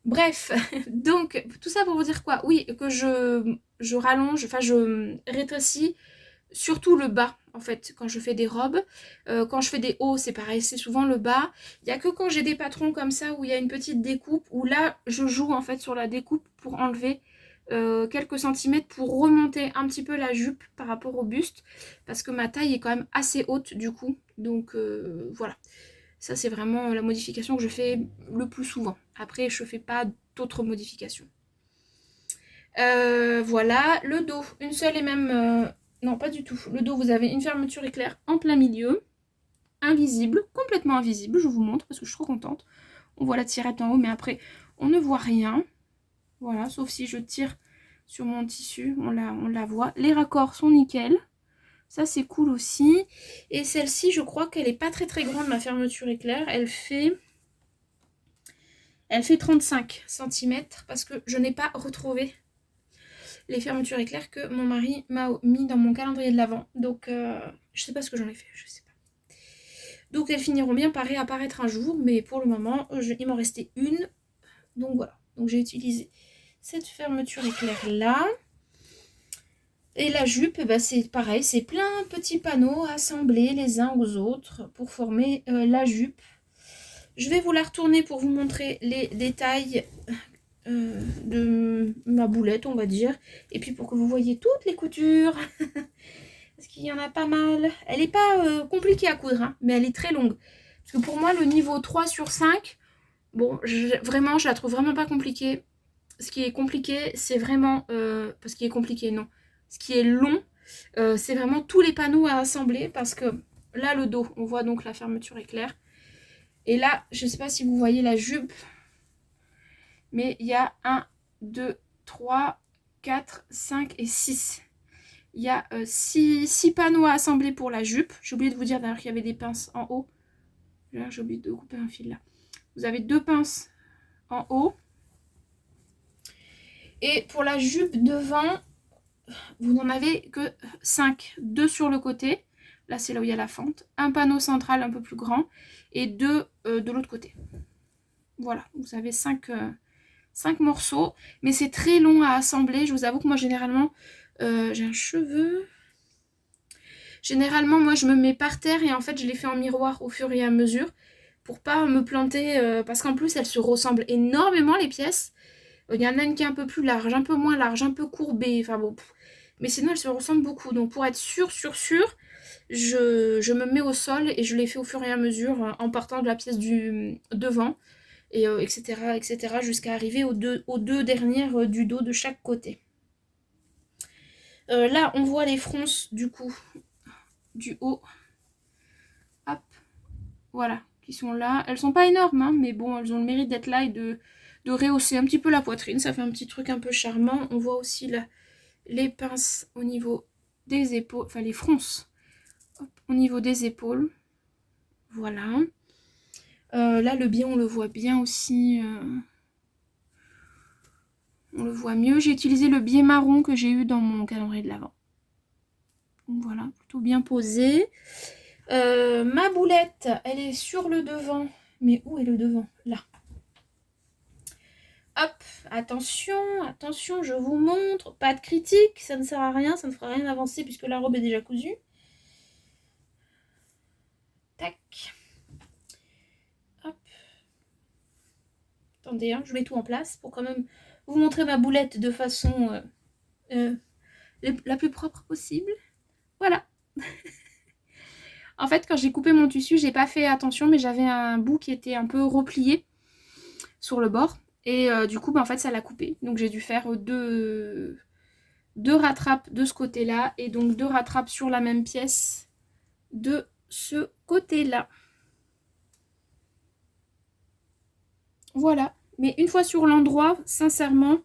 Bref, donc tout ça pour vous dire quoi? Oui, que je rallonge, je rétrécis surtout le bas en fait quand je fais des robes. Quand je fais des hauts, c'est pareil, c'est souvent le bas. Il n'y a que quand j'ai des patrons comme ça où il y a une petite découpe, où là je joue en fait sur la découpe pour enlever quelques centimètres pour remonter un petit peu la jupe par rapport au buste, parce que ma taille est quand même assez haute du coup, donc voilà. Ça, c'est vraiment la modification que je fais le plus souvent. Après, je ne fais pas d'autres modifications. Voilà, le dos, une seule et même... non, pas du tout. Le dos, vous avez une fermeture éclair en plein milieu, invisible, complètement invisible. Je vous montre parce que je suis trop contente. On voit la tirette en haut, mais après, on ne voit rien. Voilà, sauf si je tire sur mon tissu, on la voit. Les raccords sont nickel. Ça, c'est cool aussi. Et celle-ci, je crois qu'elle est pas très très grande, ma fermeture éclair. Elle fait 35 cm parce que je n'ai pas retrouvé les fermetures éclair que mon mari m'a mis dans mon calendrier de l'Avent. Donc, je sais pas ce que j'en ai fait, je sais pas. Donc, elles finiront bien par réapparaître un jour, mais pour le moment, il m'en restait une. Donc, voilà. Donc, j'ai utilisé cette fermeture éclair là. Et la jupe, bah, c'est pareil, c'est plein de petits panneaux assemblés les uns aux autres pour former la jupe. Je vais vous la retourner pour vous montrer les détails de ma boulette, on va dire. Et puis pour que vous voyez toutes les coutures. Parce qu'il y en a pas mal. Elle n'est pas compliquée à coudre, hein, mais elle est très longue. Parce que pour moi, le niveau 3 sur 5, bon, vraiment, je la trouve vraiment pas compliquée. Ce qui est compliqué, c'est vraiment... ce qui est compliqué, non. Ce qui est long, c'est vraiment tous les panneaux à assembler. Parce que là, le dos, on voit donc la fermeture éclair. Et là, je sais pas si vous voyez la jupe. Mais il y a 1, 2, 3, 4, 5 et 6. Il y a 6 panneaux à assembler pour la jupe. J'ai oublié de vous dire d'ailleurs qu'il y avait des pinces en haut. Là, j'ai oublié de couper un fil là. Vous avez 2 pinces en haut. Et pour la jupe devant, vous n'en avez que 5. 2 sur le côté. Là, c'est là où il y a la fente. Un panneau central un peu plus grand. Et 2 de l'autre côté. Voilà, vous avez 5 morceaux. Mais c'est très long à assembler. Je vous avoue que moi, généralement, j'ai un cheveu. Généralement, moi, je me mets par terre et en fait, je les fais en miroir au fur et à mesure pour pas me planter. Parce qu'en plus, elles se ressemblent énormément, les pièces. Il y en a une qui est un peu plus large, un peu moins large, un peu courbée. Enfin bon. Mais sinon, elles se ressemblent beaucoup. Donc, pour être sûre, je me mets au sol et je les fais au fur et à mesure en partant de la pièce du devant. Et etc. Jusqu'à arriver aux deux dernières du dos de chaque côté. Là, on voit les fronces du coup du haut. Hop, voilà, qui sont là. Elles sont pas énormes, hein, mais bon, elles ont le mérite d'être là et de rehausser un petit peu la poitrine. Ça fait un petit truc un peu charmant. On voit aussi là les pinces au niveau des épaules, enfin les fronces hop, au niveau des épaules. Voilà. Là, le biais, on le voit bien aussi. On le voit mieux. J'ai utilisé le biais marron que j'ai eu dans mon calendrier de l'Avent. Donc voilà, plutôt bien posé. Ma boulette, elle est sur le devant. Mais où est le devant? Là. Hop, attention, attention, je vous montre. Pas de critique, ça ne sert à rien, ça ne fera rien avancer puisque la robe est déjà cousue. Tac. Hop. Attendez, hein, je mets tout en place pour quand même vous montrer ma boulette de façon la plus propre possible. Voilà. En fait, quand j'ai coupé mon tissu, j'ai pas fait attention, mais j'avais un bout qui était un peu replié sur le bord. Et du coup, en fait, ça l'a coupé. Donc j'ai dû faire deux rattrapes de ce côté-là. Et donc 2 rattrapes sur la même pièce de ce côté-là. Voilà. Mais une fois sur l'endroit, sincèrement,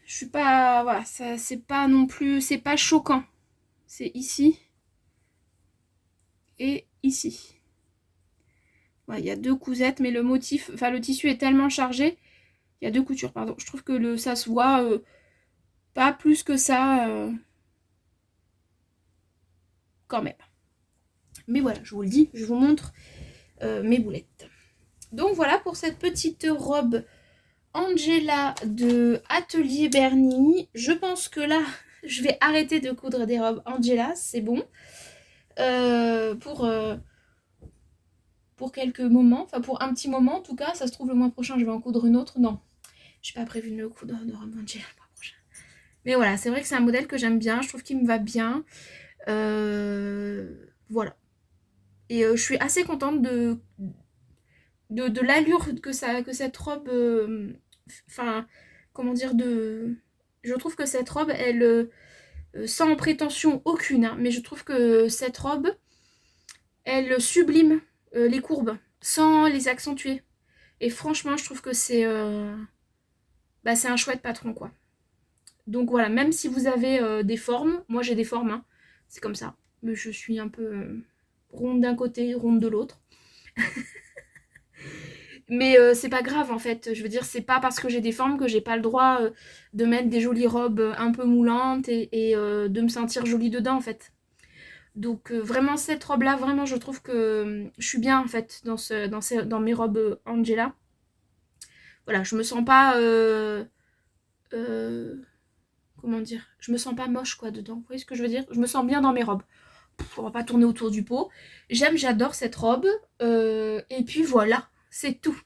je suis pas... Voilà, ça c'est pas non plus... C'est pas choquant. C'est ici. Et ici. Il y a 2 cousettes, mais le motif... Enfin, le tissu est tellement chargé. Il y a 2 coutures, pardon. Je trouve que ça se voit pas plus que ça. Quand même. Mais voilà, je vous le dis, je vous montre mes boulettes. Donc voilà pour cette petite robe Angela de Atelier Bernie. Je pense que là, je vais arrêter de coudre des robes Angela, c'est bon. Pour quelques moments, enfin pour un petit moment en tout cas. Ça se trouve le mois prochain, je vais en coudre une autre. Non, je n'ai pas prévu de me coudre de robe Angela le mois prochain. Mais voilà, c'est vrai que c'est un modèle que j'aime bien. Je trouve qu'il me va bien. Voilà. Et je suis assez contente de l'allure que cette robe... Enfin, comment dire, je trouve que cette robe, elle... sans prétention aucune, hein, mais je trouve que cette robe, elle sublime les courbes, sans les accentuer. Et franchement, je trouve que c'est c'est un chouette patron, quoi. Donc voilà, même si vous avez des formes, moi j'ai des formes, hein, c'est comme ça. Mais je suis un peu ronde d'un côté, ronde de l'autre. Mais c'est pas grave en fait, je veux dire, c'est pas parce que j'ai des formes que j'ai pas le droit de mettre des jolies robes un peu moulantes et de me sentir jolie dedans en fait. Donc vraiment cette robe là, vraiment je trouve que je suis bien en fait dans mes robes Angela. Voilà, je me sens pas euh, comment dire, je me sens pas moche quoi dedans, vous voyez ce que je veux dire? Je me sens bien dans mes robes. On va pas tourner autour du pot. J'adore cette robe. Et puis voilà, c'est tout.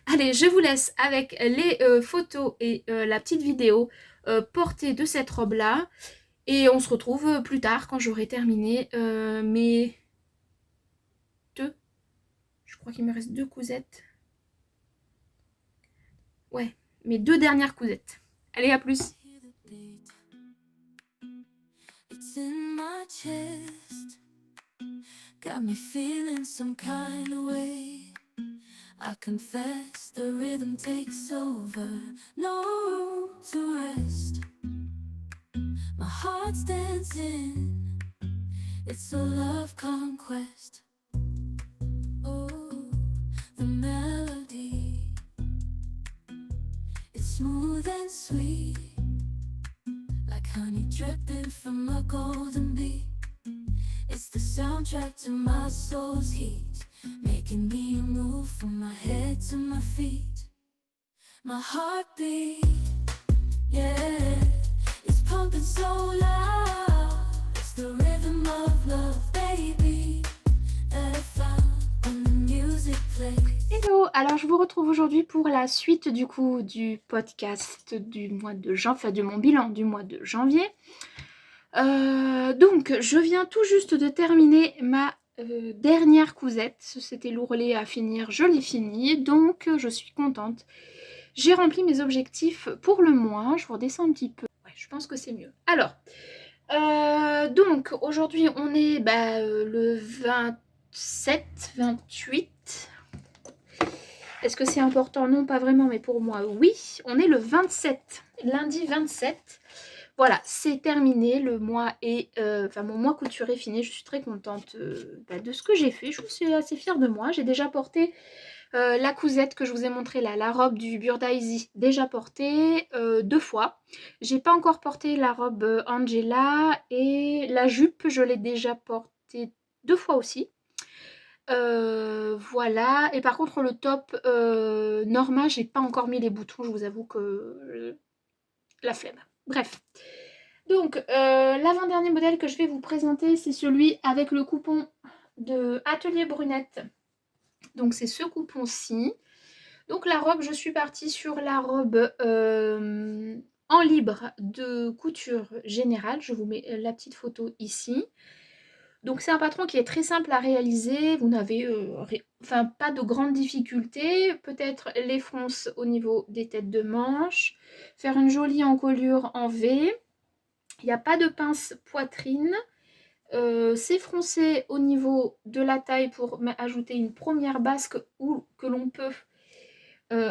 Allez, je vous laisse avec les photos et la petite vidéo portée de cette robe-là. Et on se retrouve plus tard quand j'aurai terminé mes deux. Je crois qu'il me reste deux cousettes. Ouais, mes deux dernières cousettes. Allez, à plus. It's in my chest, got me feeling some kind of way. I confess the rhythm takes over, no room to rest. My heart's dancing, it's a love conquest. Oh, the melody, it's smooth and sweet, like honey dripping from a golden bee. It's the soundtrack to my soul's heat, making me move from my head to my feet. My heartbeat, yeah, it's pumping so loud. It's the rhythm of love, baby, that I found when the music plays. Hello, alors je vous retrouve aujourd'hui pour la suite du coup du podcast du mois de janvier, enfin de mon bilan du mois de janvier. Donc je viens tout juste de terminer ma dernière cousette, c'était l'ourlet à finir, je l'ai fini, donc je suis contente. J'ai rempli mes objectifs pour le mois, je vous redescends un petit peu, ouais, je pense que c'est mieux. Alors, donc aujourd'hui on est le 27, 28. Est-ce que c'est important? Non, pas vraiment, mais pour moi, oui. On est le 27, lundi 27. Voilà, c'est terminé, le mois est... mon mois couture est fini, je suis très contente de ce que j'ai fait. Je suis assez fière de moi. J'ai déjà porté la cousette que je vous ai montré là, la robe du Burdaisy, déjà portée 2 fois. J'ai pas encore porté la robe Angela et la jupe, je l'ai déjà portée 2 fois aussi. Voilà, et par contre le top Norma, j'ai pas encore mis les boutons, je vous avoue que la flemme. Bref. Donc l'avant-dernier modèle que je vais vous présenter, c'est celui avec le coupon de Atelier Brunette. Donc c'est ce coupon-ci. Donc la robe, je suis partie sur la robe en libre de couture générale. Je vous mets la petite photo ici. Donc c'est un patron qui est très simple à réaliser, vous n'avez pas de grandes difficultés, peut-être les fronces au niveau des têtes de manche, faire une jolie encolure en V, il n'y a pas de pince poitrine, c'est froncé au niveau de la taille pour ajouter une première basque ou que l'on peut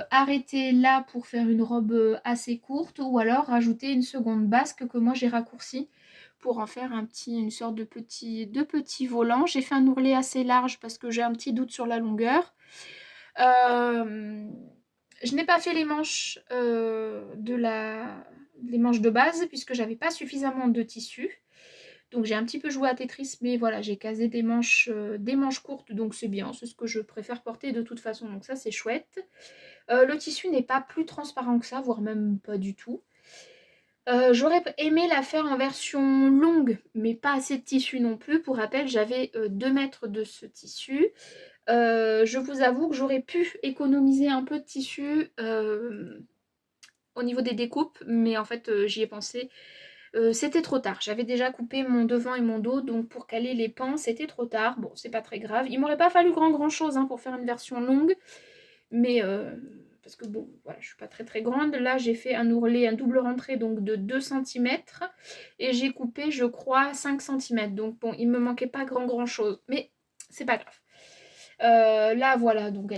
arrêter là pour faire une robe assez courte ou alors rajouter une seconde basque que moi j'ai raccourcie pour en faire une sorte de petit volant. J'ai fait un ourlet assez large parce que j'ai un petit doute sur la longueur. Je n'ai pas fait les manches les manches de base puisque j'avais pas suffisamment de tissu. Donc j'ai un petit peu joué à Tetris, mais voilà, j'ai casé des manches courtes, donc c'est bien, c'est ce que je préfère porter de toute façon, donc ça c'est chouette. Le tissu n'est pas plus transparent que ça, voire même pas du tout. J'aurais aimé la faire en version longue, mais pas assez de tissu non plus. Pour rappel, j'avais 2 mètres de ce tissu. Je vous avoue que j'aurais pu économiser un peu de tissu au niveau des découpes, mais en fait j'y ai pensé. C'était trop tard. J'avais déjà coupé mon devant et mon dos, donc pour caler les pans, c'était trop tard. Bon, c'est pas très grave. Il m'aurait pas fallu grand chose pour faire une version longue, mais parce que bon, voilà, je suis pas très grande. Là, j'ai fait un ourlet, un double rentrée donc de 2 cm et j'ai coupé, je crois, 5 cm. Donc bon, il me manquait pas grand chose, mais c'est pas grave. Là, voilà, donc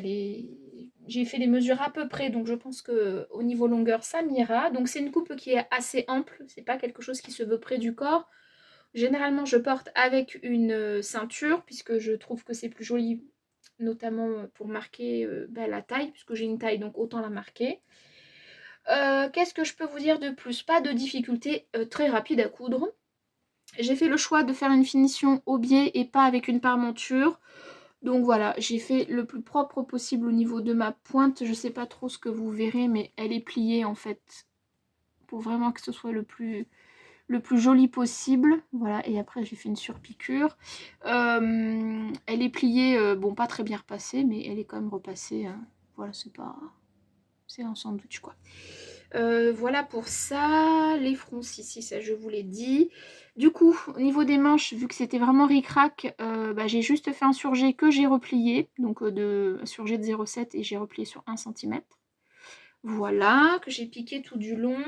j'ai fait les mesures à peu près, donc je pense que au niveau longueur, ça m'ira. Donc c'est une coupe qui est assez ample, c'est pas quelque chose qui se veut près du corps. Généralement, je porte avec une ceinture, puisque je trouve que c'est plus joli, notamment pour marquer la taille, puisque j'ai une taille, donc autant la marquer. Qu'est-ce que je peux vous dire de plus? Pas de difficulté, très rapide à coudre. J'ai fait le choix de faire une finition au biais et pas avec une parmenture. Donc voilà, j'ai fait le plus propre possible au niveau de ma pointe. Je sais pas trop ce que vous verrez, mais elle est pliée en fait, pour vraiment que ce soit le plus joli possible. Voilà, et après j'ai fait une surpiqûre. Elle est pliée, bon pas très bien repassée, mais elle est quand même repassée. Voilà, c'est un sandwich quoi. Voilà pour ça. Les fronces ici, ça je vous l'ai dit. Du coup, au niveau des manches, vu que c'était vraiment ric-rac, j'ai juste fait un surjet que j'ai replié. Donc un surjet de 0,7 et j'ai replié sur 1 cm. Voilà, que j'ai piqué tout du long.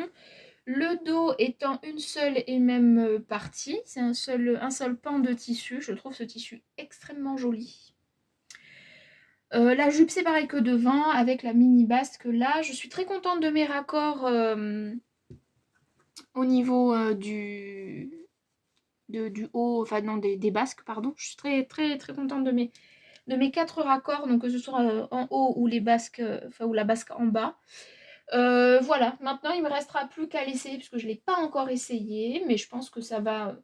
Le dos étant une seule et même partie. C'est un seul pan de tissu. Je trouve ce tissu extrêmement joli. La jupe c'est pareil que devant avec la mini basque là. Je suis très contente de mes raccords au niveau du haut, enfin non des basques pardon. Je suis très très très contente de mes 4 raccords, donc que ce soit en haut ou les basques, ou la basque en bas. Voilà, maintenant il me restera plus qu'à l'essayer puisque je ne l'ai pas encore essayé, mais je pense que ça va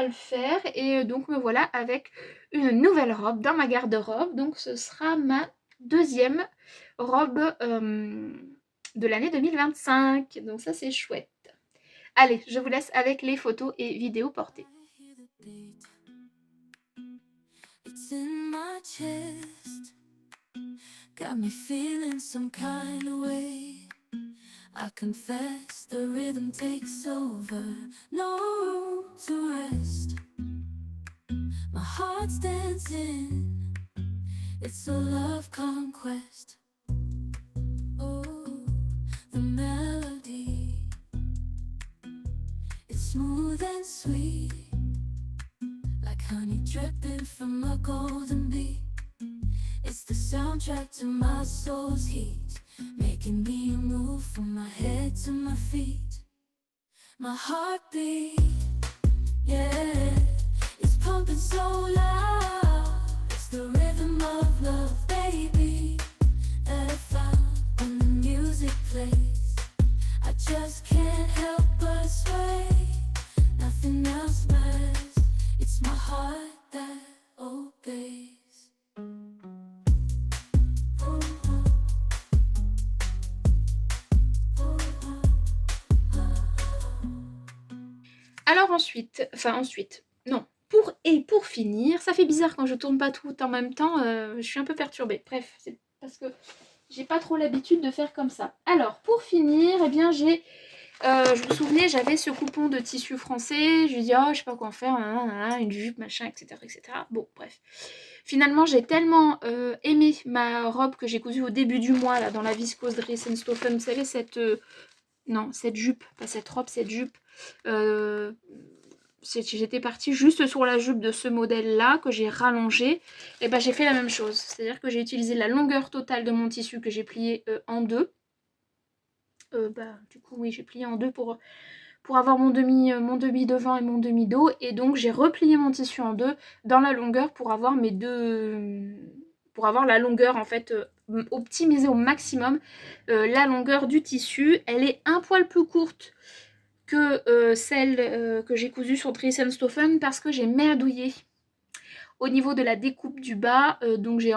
le faire. Et donc me voilà avec une nouvelle robe dans ma garde-robe. Donc ce sera ma deuxième robe de l'année 2025. Donc ça c'est chouette. Allez, je vous laisse avec les photos et vidéos portées. It's in my chest, got me feeling some kind of way. I confess the rhythm takes over, no room to rest. My heart's dancing, it's a love conquest. Oh, the melody, it's smooth and sweet, like honey dripping from a golden bee. It's the soundtrack to my soul's heat, making me move from my head to my feet. My heartbeat, yeah, it's pumping so loud. It's the rhythm of love, baby, that I found when the music plays. I just can't help but sway. Nothing else matters. It's my heart that obeys. Alors ensuite, non, pour finir, ça fait bizarre quand je tourne pas tout en même temps, je suis un peu perturbée. Bref, c'est parce que j'ai pas trop l'habitude de faire comme ça. Alors, pour finir, eh bien j'ai, je vous souvenais, j'avais ce coupon de tissu français, je lui dis oh je sais pas quoi en faire, une jupe, machin, etc. etc. Bon, bref. Finalement, j'ai tellement aimé ma robe que j'ai cousue au début du mois, là, dans la viscose Dressenstoffen, vous savez, cette jupe, pas cette robe, cette jupe. J'étais partie juste sur la jupe de ce modèle là que j'ai rallongé, et j'ai fait la même chose, c'est à dire que j'ai utilisé la longueur totale de mon tissu que j'ai plié en deux. Du coup oui, j'ai plié en deux pour avoir mon demi devant et mon demi dos, et donc j'ai replié mon tissu en deux dans la longueur pour avoir la longueur en fait, optimiser au maximum la longueur du tissu. Elle est un poil plus courte que celle que j'ai cousue sur Dressenstoffen parce que j'ai merdouillé au niveau de la découpe du bas, donc j'ai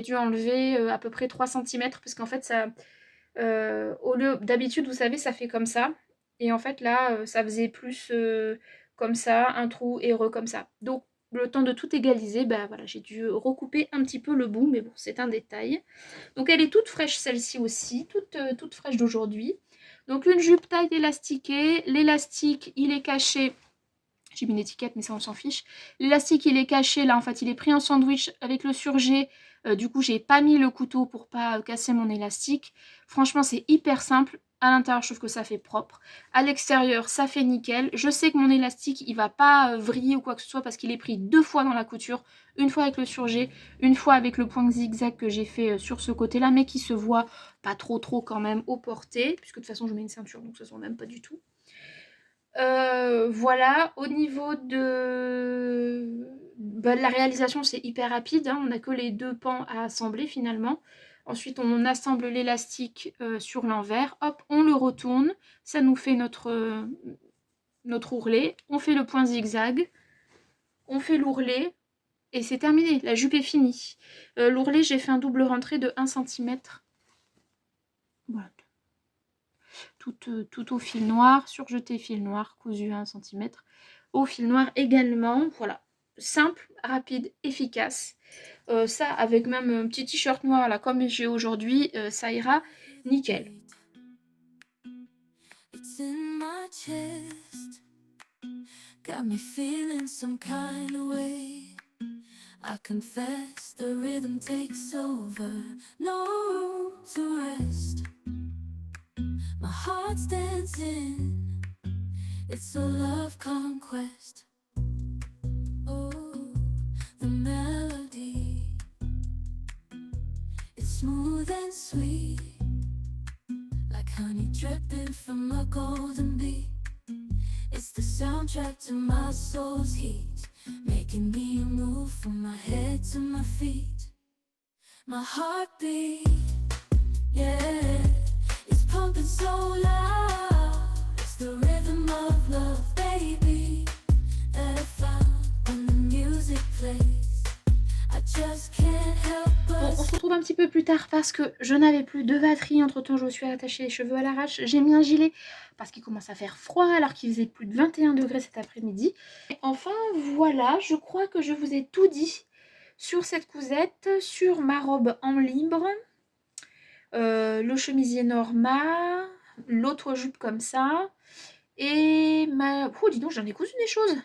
dû enlever à peu près 3 cm parce qu'en fait ça, au lieu d'habitude vous savez ça fait comme ça, et en fait là ça faisait plus comme ça, un trou et comme ça. Donc le temps de tout égaliser, voilà, j'ai dû recouper un petit peu le bout, mais bon c'est un détail. Donc elle est toute fraîche celle-ci aussi, toute fraîche d'aujourd'hui. Donc une jupe taille élastiquée, l'élastique il est caché, j'ai mis une étiquette mais ça on s'en fiche. L'élastique il est caché, là en fait il est pris en sandwich avec le surjet, du coup j'ai pas mis le couteau pour pas casser mon élastique. Franchement c'est hyper simple, à l'intérieur je trouve que ça fait propre, à l'extérieur ça fait nickel. Je sais que mon élastique il va pas vriller ou quoi que ce soit parce qu'il est pris 2 fois dans la couture, une fois avec le surjet, une fois avec le point zigzag que j'ai fait sur ce côté là, mais qui se voit pas trop quand même au porté, puisque de toute façon je mets une ceinture donc ça se voit même pas du tout. Voilà, au niveau de la réalisation, c'est hyper rapide, hein, on n'a que les 2 pans à assembler finalement. Ensuite, on assemble l'élastique, sur l'envers, hop, on le retourne, ça nous fait notre ourlet. On fait le point zigzag, on fait l'ourlet et c'est terminé, la jupe est finie. L'ourlet, j'ai fait un double rentré de 1 centimètre. Voilà. Tout au fil noir, surjeté fil noir, cousu à 1 centimètre. Au fil noir également, voilà. Simple, rapide, efficace. Ça, avec même un petit t-shirt noir, là, comme j'ai aujourd'hui, ça ira nickel. It's in my chest, got me feeling some kind of way. I confess the rhythm takes over, no room to rest. My heart's dancing, it's a love conquest. Oh, the melody, it's smooth and sweet, like honey dripping from a golden bee. It's the soundtrack to my soul's heat, making me move from my head to my feet. My heartbeat, yeah, it's pumping so loud. It's the rhythm of love, baby, that I found when the music plays. I just can't help Bon, on but se retrouve un petit peu plus tard parce que je n'avais plus de batterie. Entre temps, je me suis attaché les cheveux à l'arrache. J'ai mis un gilet parce qu'il commence à faire froid alors qu'il faisait plus de 21 degrés cet après-midi. Enfin, voilà, je crois que je vous ai tout dit sur cette cousette, sur ma robe en libre, le chemisier Norma, l'autre jupe comme ça, et ma... Oh, dis donc, j'en ai cousu des choses.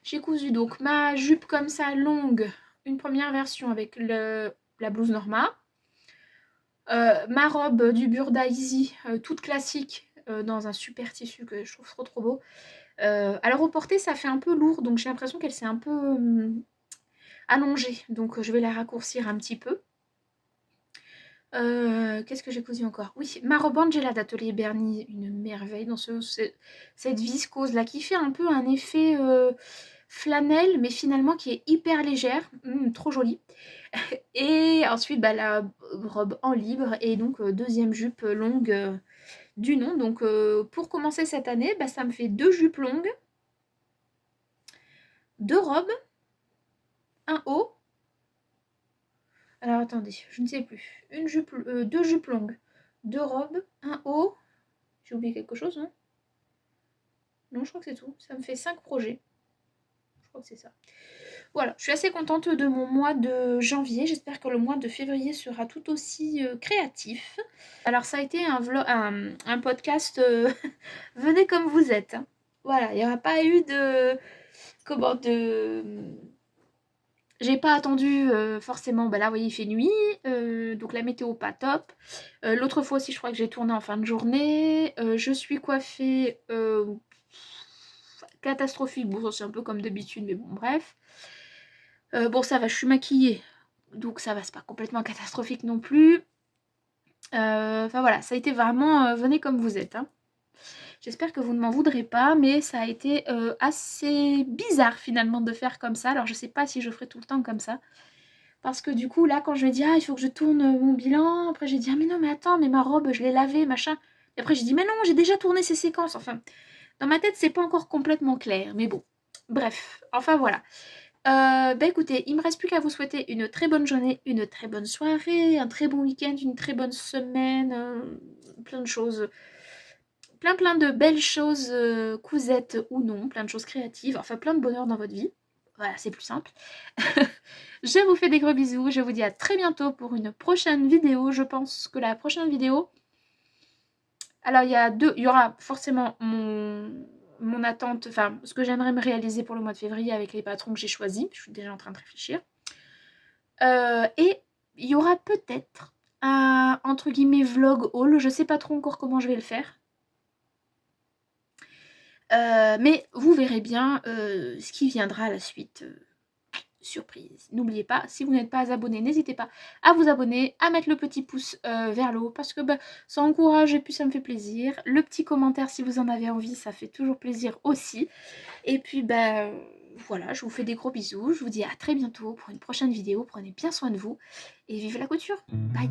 J'ai cousu donc ma jupe comme ça, longue, une première version avec la blouse Norma. Ma robe du Burda Easy, toute classique, dans un super tissu que je trouve trop beau. Alors au porté, ça fait un peu lourd, donc j'ai l'impression qu'elle s'est un peu allongée. Donc je vais la raccourcir un petit peu. Qu'est-ce que j'ai cousu encore? Oui, ma robe Angela d'Atelier Bernie, une merveille dans cette viscose là qui fait un peu un effet flanelle, mais finalement qui est hyper légère, trop jolie. Et ensuite la robe en libre et donc deuxième jupe longue du nom. Donc pour commencer cette année, ça me fait 2 jupes longues, 2 robes, un haut. Alors attendez, je ne sais plus. 2 jupes longues, 2 robes, un haut. J'ai oublié quelque chose, non? Non, je crois que c'est tout. Ça me fait 5 projets. Je crois que c'est ça. Voilà, je suis assez contente de mon mois de janvier. J'espère que le mois de février sera tout aussi créatif. Alors ça a été un podcast venez comme vous êtes, hein. Voilà, il n'y aura pas eu j'ai pas attendu forcément, là vous voyez il fait nuit, donc la météo pas top. L'autre fois aussi je crois que j'ai tourné en fin de journée. Je suis coiffée catastrophique, bon c'est un peu comme d'habitude mais bon bref. Bon ça va, je suis maquillée, donc ça va, c'est pas complètement catastrophique non plus. Enfin voilà, ça a été vraiment venez comme vous êtes, hein. J'espère que vous ne m'en voudrez pas, mais ça a été assez bizarre finalement de faire comme ça. Alors je sais pas si je ferai tout le temps comme ça. Parce que du coup là quand je me dis ah il faut que je tourne mon bilan, après j'ai dit ah mais non mais attends mais ma robe je l'ai lavée machin. Et après j'ai dit mais non j'ai déjà tourné ces séquences. Enfin dans ma tête c'est pas encore complètement clair, mais bon. Bref, enfin voilà. Écoutez, il me reste plus qu'à vous souhaiter une très bonne journée, une très bonne soirée, un très bon week-end, une très bonne semaine, plein de choses. Plein de belles choses, cousettes ou non, plein de choses créatives, enfin plein de bonheur dans votre vie. Voilà, c'est plus simple. Je vous fais des gros bisous, je vous dis à très bientôt pour une prochaine vidéo. Je pense que la prochaine vidéo... Alors il y aura forcément mon attente, enfin ce que j'aimerais me réaliser pour le mois de février avec les patrons que j'ai choisis. Je suis déjà en train de réfléchir. Et il y aura peut-être un, entre guillemets, vlog haul. Je sais pas trop encore comment je vais le faire. Mais vous verrez bien ce qui viendra à la suite. surprise. N'oubliez pas, si vous n'êtes pas abonné, n'hésitez pas à vous abonner, à mettre le petit pouce vers le haut parce que ça encourage et puis ça me fait plaisir. Le petit commentaire si vous en avez envie, ça fait toujours plaisir aussi. Et puis voilà, je vous fais des gros bisous. Je vous dis à très bientôt pour une prochaine vidéo. Prenez bien soin de vous et vive la couture. Bye.